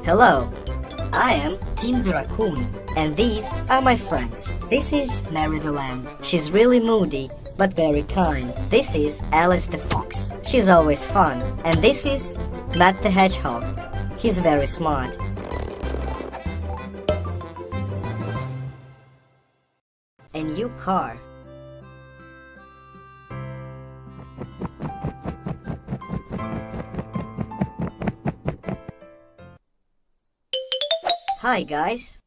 Hello, I am Team the Raccoon, and these are my friends. This is Mary the Lamb. She's really moody, but very kind. This is Alice the Fox. She's always fun. And this is Matt the Hedgehog. He's very smart. A new car. Hi guys.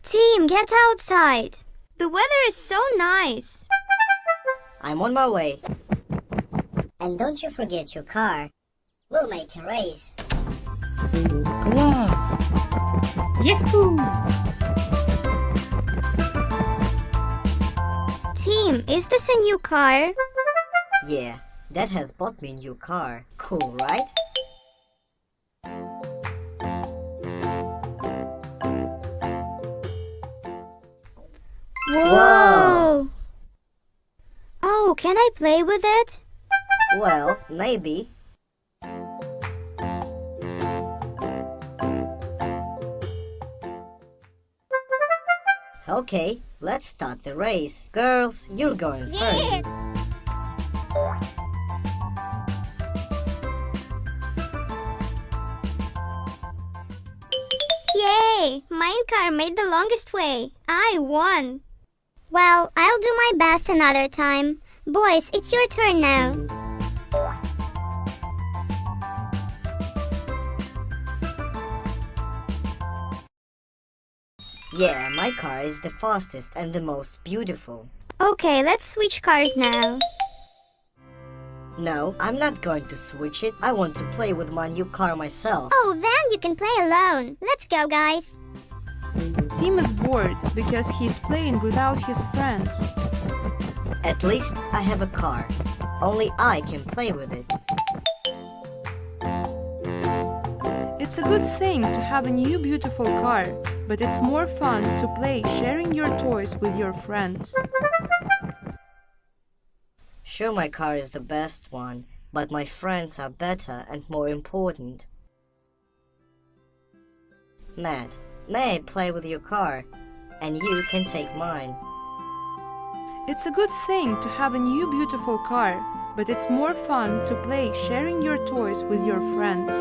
Team, get outside. The weather is so nice. I'm on my way. And don't you forget your car. We'll make a race. Class! Yahoo! Team, is this a new car? Yeah, Dad has bought me a new car. Cool, right? Whoa! Oh, can I play with it? Well, maybe. Okay, let's start the race. Girls, you're going first. Yay! My car made the longest way. I won. Well, I'll do my best another time. Boys, it's your turn now. Yeah, my car is the fastest and the most beautiful. Okay, let's switch cars now. No, I'm not going to switch it. I want to play with my new car myself. Oh, then you can play alone. Let's go, guys. Tim is bored because he's playing without his friends. At least I have a car. Only I can play with it. It's a good thing to have a new beautiful car, but it's more fun to play sharing your toys with your friends. Sure, my car is the best one, but my friends are better and more important. Matt, may I play with your car? And you can take mine. It's a good thing to have a new beautiful car, but it's more fun to play sharing your toys with your friends.